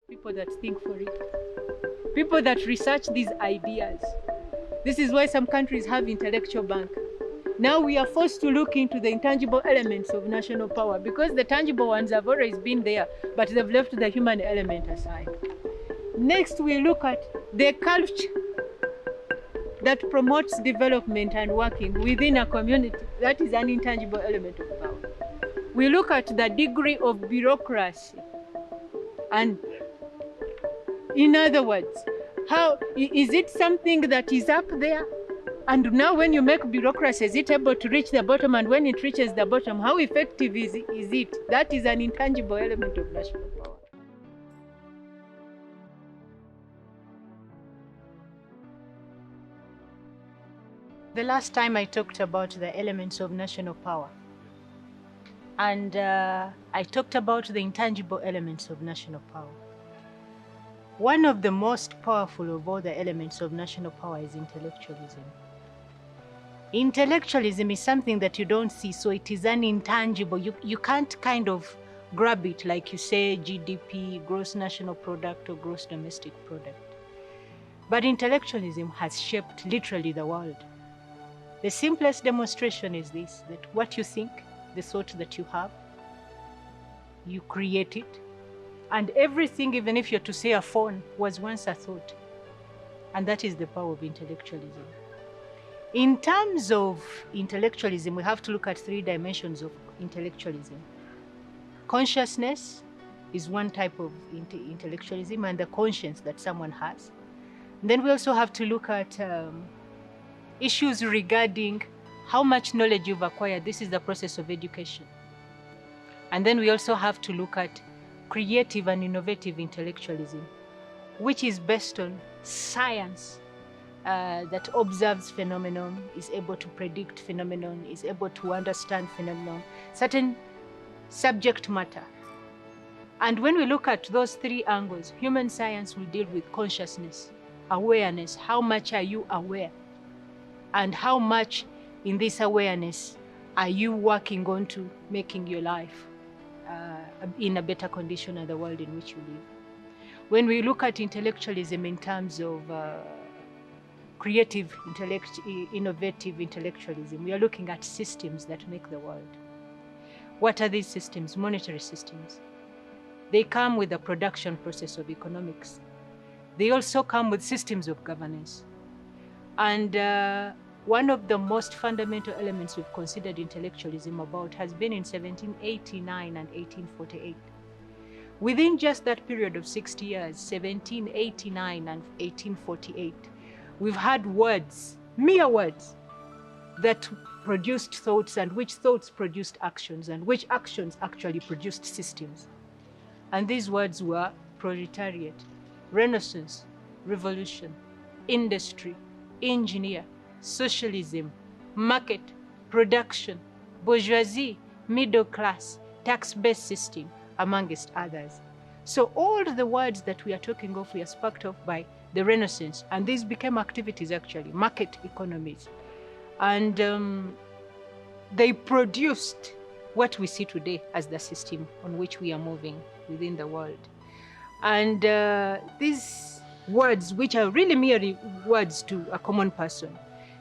People that think for it, people that research these ideas. This is why some countries have intellectual bank. Now we are forced to look into the intangible elements of national power, because the tangible ones have always been there, but they've left the human element aside. Next, we look at the culture that promotes development and working within a community. That is an intangible element of power. We look at the degree of bureaucracy. And in other words, how is it something that is up there? And now when you make bureaucracy, is it able to reach the bottom? And when it reaches the bottom, how effective is it? That is an intangible element of national power. The last time I talked about the elements of national power, and I talked about the intangible elements of national power. One of the most powerful of all the elements of national power is intellectualism. Intellectualism is something that you don't see, so it is an intangible. You can't kind of grab it like you say GDP, gross national product, or gross domestic product. But intellectualism has shaped literally the world. The simplest demonstration is this, that what you think, the thought that you have, you create it. And everything, even if you're to say a phone, was once a thought. And that is the power of intellectualism. In terms of intellectualism, we have to look at 3 dimensions of intellectualism. Consciousness is one type of intellectualism, and the conscience that someone has. And then we also have to look at issues regarding how much knowledge you've acquired. This is the process of education. And then we also have to look at creative and innovative intellectualism, which is based on science that observes phenomenon, is able to predict phenomenon, is able to understand phenomenon, certain subject matter. And when we look at those 3 angles, human science will deal with consciousness, awareness. How much are you aware? And how much in this awareness are you working on to making your life in a better condition than the world in which you live? When we look at intellectualism in terms of creative, innovative intellectualism, we are looking at systems that make the world. What are these systems? Monetary systems. They come with the production process of economics. They also come with systems of governance. And one of the most fundamental elements we've considered intellectualism about has been in 1789 and 1848. Within just that period of 60 years, 1789 and 1848, we've had words, mere words, that produced thoughts, and which thoughts produced actions, and which actions actually produced systems. And these words were proletariat, Renaissance, revolution, industry, engineer, socialism, market, production, bourgeoisie, middle class, tax-based system, amongst others. So all the words that we are talking of were sparked off by the Renaissance, and these became activities actually, market economies. And they produced what we see today as the system on which we are moving within the world. And these words, which are really mere words to a common person,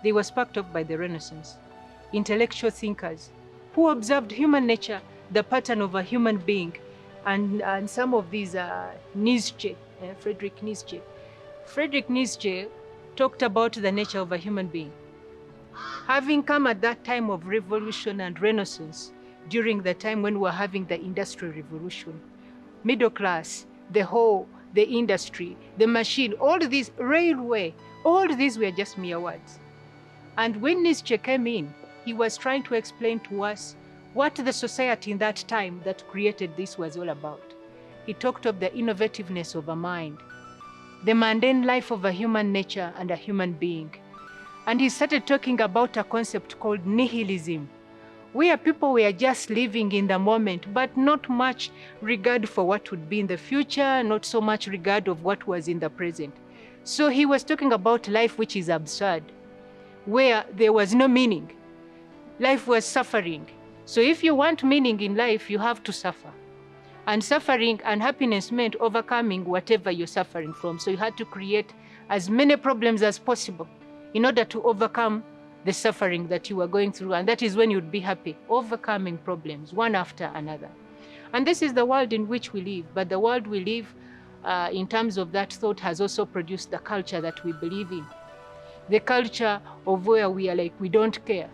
they were sparked off by the Renaissance. Intellectual thinkers who observed human nature, the pattern of a human being, and some of these are Nietzsche, Friedrich Nietzsche. Friedrich Nietzsche talked about the nature of a human being. Having come at that time of revolution and Renaissance, during the time when we were having the Industrial Revolution, middle class, the industry, the machine, all these, railway, all these were just mere words. And when Nietzsche came in, he was trying to explain to us what the society in that time that created this was all about. He talked of the innovativeness of a mind, the mundane life of a human nature and a human being. And he started talking about a concept called nihilism, where people were just living in the moment, but not much regard for what would be in the future, not so much regard of what was in the present. So he was talking about life which is absurd, where there was no meaning. Life was suffering. So if you want meaning in life, you have to suffer. And suffering and happiness meant overcoming whatever you're suffering from. So you had to create as many problems as possible in order to overcome the suffering that you were going through. And that is when you'd be happy, overcoming problems one after another. And this is the world in which we live. But the world we live in terms of that thought has also produced the culture that we believe in. The culture of where we are like, we don't care.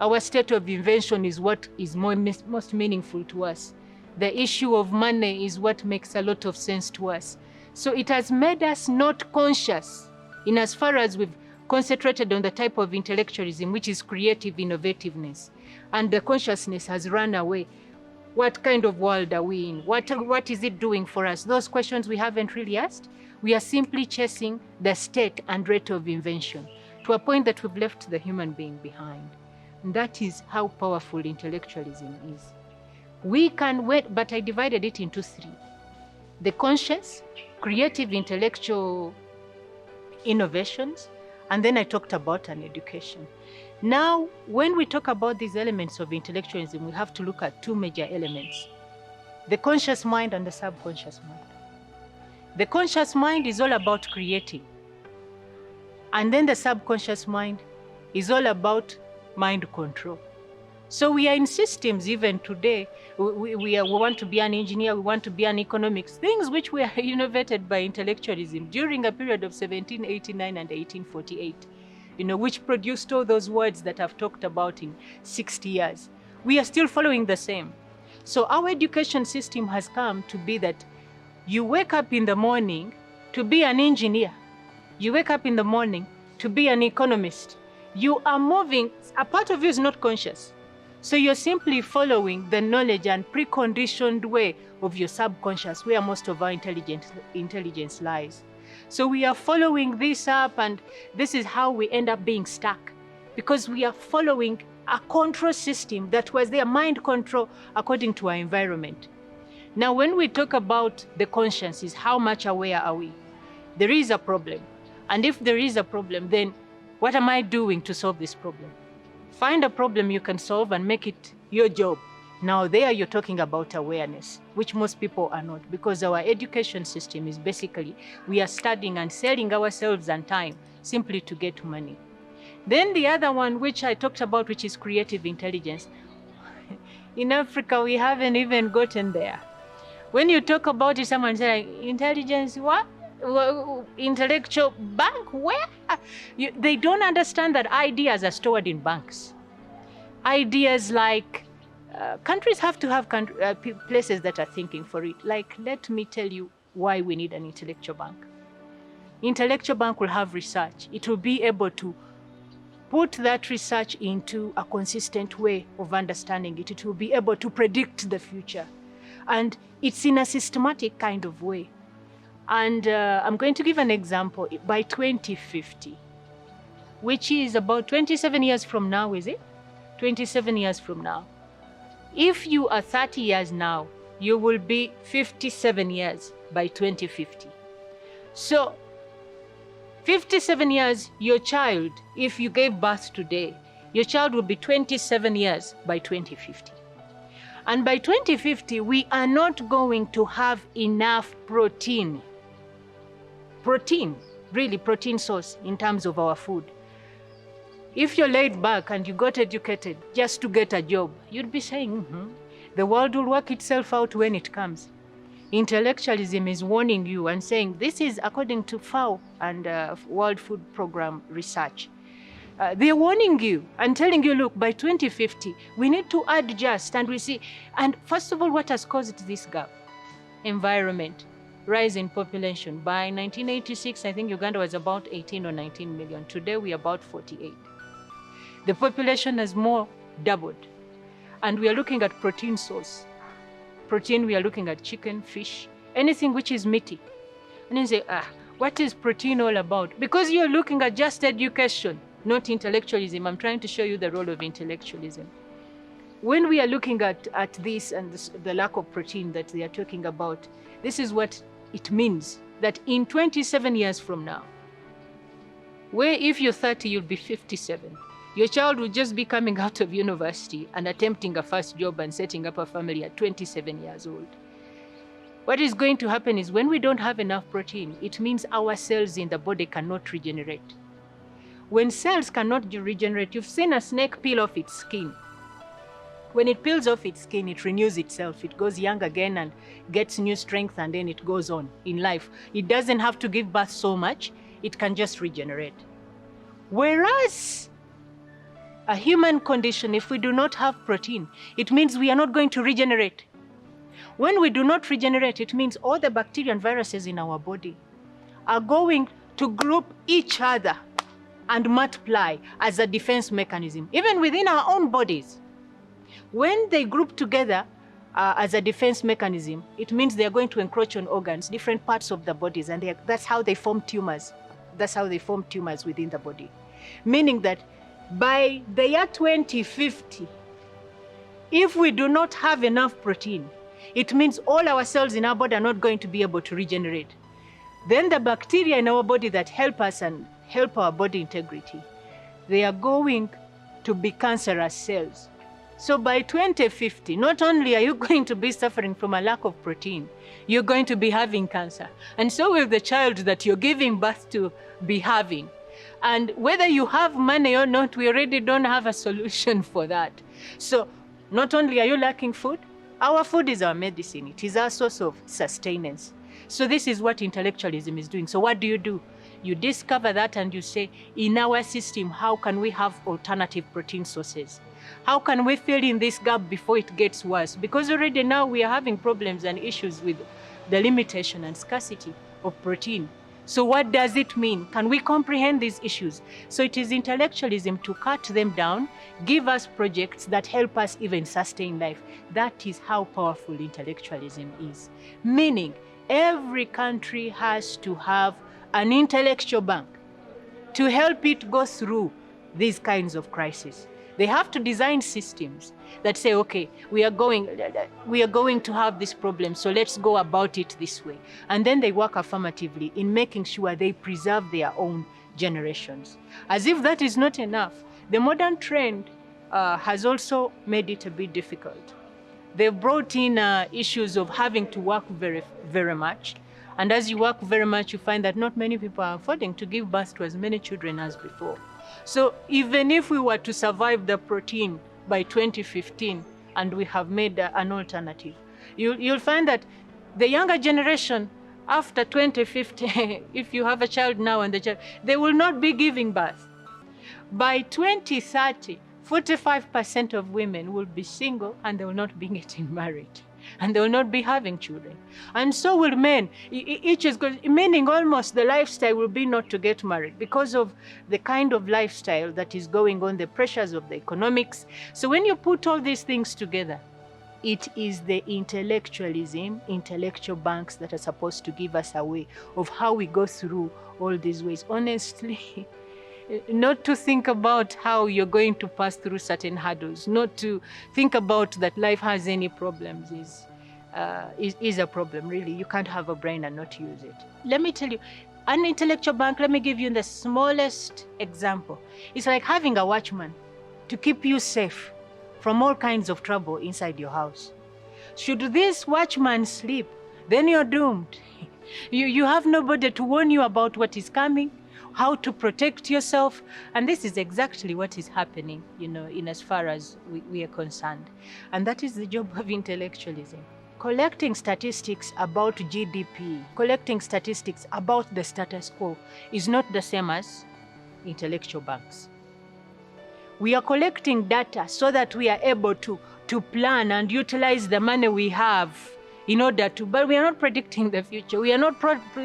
Our state of invention is what is most meaningful to us. The issue of money is what makes a lot of sense to us. So it has made us not conscious in as far as we've concentrated on the type of intellectualism, which is creative innovativeness. And the consciousness has run away. What kind of world are we in? What is it doing for us? Those questions we haven't really asked. We are simply chasing the state and rate of invention to a point that we've left the human being behind. And that is how powerful intellectualism is. We can wait, but I divided it into three. The conscious, creative, intellectual innovations, and then I talked about an education. Now, when we talk about these elements of intellectualism, we have to look at two major elements: the conscious mind and the subconscious mind. The conscious mind is all about creating. And then the subconscious mind is all about mind control. So we are in systems even today. We want to be an engineer, we want to be an economics, things which were innovated by intellectualism during a period of 1789 and 1848, which produced all those words that I've talked about in 60 years. We are still following the same. So our education system has come to be that you wake up in the morning to be an engineer. You wake up in the morning to be an economist. You are moving, a part of you is not conscious. So you're simply following the knowledge and preconditioned way of your subconscious, where most of our intelligence lies. So we are following this up, and this is how we end up being stuck, because we are following a control system that was their mind control according to our environment. Now, when we talk about the conscience, is how much aware are we? There is a problem. And if there is a problem, then what am I doing to solve this problem? Find a problem you can solve and make it your job. Now, there you're talking about awareness, which most people are not, because our education system is basically, we are studying and selling ourselves and time simply to get money. Then the other one, which I talked about, which is creative intelligence. In Africa, we haven't even gotten there. When you talk about it, someone says, intelligence, what? Intellectual bank, where? They don't understand that ideas are stored in banks. Ideas like, countries have to have places that are thinking for it. Like, let me tell you why we need an intellectual bank. Intellectual bank will have research. It will be able to put that research into a consistent way of understanding it. It will be able to predict the future. And it's in a systematic kind of way. And I'm going to give an example. By 2050, which is about 27 years from now, is it? 27 years from now. If you are 30 years now, you will be 57 years by 2050. So 57 years, your child, if you gave birth today, your child will be 27 years by 2050. And by 2050, we are not going to have enough protein. Protein, really protein source in terms of our food. If you're laid back and you got educated just to get a job, you'd be saying, the world will work itself out when it comes. Intellectualism is warning you and saying, this is according to FAO and World Food Program research. They're warning you and telling you, look, by 2050, we need to adjust. And we see, and first of all, what has caused this gap? Environment, rise in population. By 1986, I think Uganda was about 18 or 19 million. Today, we're about 48. The population has more doubled. And we are looking at protein source. Protein, we are looking at chicken, fish, anything which is meaty. And you say, what is protein all about? Because you're looking at just education, not intellectualism. I'm trying to show you the role of intellectualism. When we are looking at this and the lack of protein that they are talking about, this is what it means, that in 27 years from now, where if you're 30, you'll be 57. Your child will just be coming out of university and attempting a first job and setting up a family at 27 years old. What is going to happen is when we don't have enough protein, it means our cells in the body cannot regenerate. When cells cannot regenerate, you've seen a snake peel off its skin. When it peels off its skin, it renews itself. It goes young again and gets new strength, and then it goes on in life. It doesn't have to give birth so much. It can just regenerate. Whereas a human condition, if we do not have protein, it means we are not going to regenerate. When we do not regenerate, it means all the bacteria and viruses in our body are going to group each other and multiply as a defense mechanism, even within our own bodies. When they group together as a defense mechanism, it means they are going to encroach on organs, different parts of the bodies, and that's how they form tumors. That's how they form tumors within the body. Meaning that by the year 2050, if we do not have enough protein, it means all our cells in our body are not going to be able to regenerate. Then the bacteria in our body that help us and help our body integrity, they are going to be cancerous cells. So by 2050, not only are you going to be suffering from a lack of protein, you're going to be having cancer. And so will the child that you're giving birth to be having. And whether you have money or not, we already don't have a solution for that. So not only are you lacking food, our food is our medicine. It is our source of sustenance. So this is what intellectualism is doing. So what do? You discover that and you say, in our system, how can we have alternative protein sources? How can we fill in this gap before it gets worse? Because already now we are having problems and issues with the limitation and scarcity of protein. So what does it mean? Can we comprehend these issues? So it is intellectualism to cut them down, give us projects that help us even sustain life. That is how powerful intellectualism is. Meaning, every country has to have an intellectual bank to help it go through these kinds of crises. They have to design systems that say, okay, we are going to have this problem, so let's go about it this way. And then they work affirmatively in making sure they preserve their own generations. As if that is not enough, the modern trend has also made it a bit difficult. They've brought in issues of having to work very, very much. And as you work very much, you find that not many people are affording to give birth to as many children as before. So even if we were to survive the protein by 2015 and we have made an alternative, you'll find that the younger generation after 2050, if you have a child now and they will not be giving birth. By 2030, 45% of women will be single and they will not be getting married. And they will not be having children. And so will men. Each is good, meaning almost the lifestyle will be not to get married because of the kind of lifestyle that is going on, the pressures of the economics. So when you put all these things together, it is the intellectualism, intellectual banks that are supposed to give us a way of how we go through all these ways. Honestly, not to think about how you're going to pass through certain hurdles, not to think about that life has any problems is a problem, really. You can't have a brain and not use it. Let me tell you, an intellectual bank, let me give you the smallest example. It's like having a watchman to keep you safe from all kinds of trouble inside your house. Should this watchman sleep, then you're doomed. You have nobody to warn you about what is coming, how to protect yourself. And this is exactly what is happening, in as far as we are concerned. And that is the job of intellectualism. Collecting statistics about GDP, collecting statistics about the status quo is not the same as intellectual banks. We are collecting data so that we are able to plan and utilize the money we have in order to, but we are not predicting the future. We are not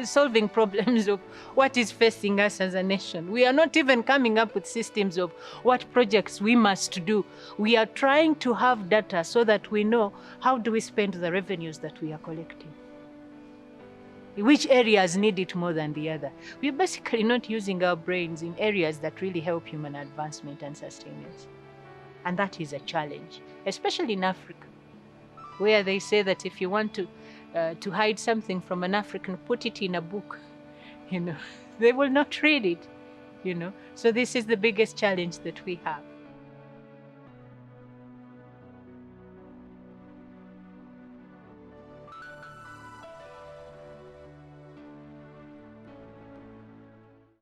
solving problems of what is facing us as a nation. We are not even coming up with systems of what projects we must do. We are trying to have data so that we know how do we spend the revenues that we are collecting. Which areas need it more than the other? We are basically not using our brains in areas that really help human advancement and sustenance. And that is a challenge, especially in Africa, where they say that if you want to hide something from an African, put it in a book. They will not read it. So this is the biggest challenge that we have.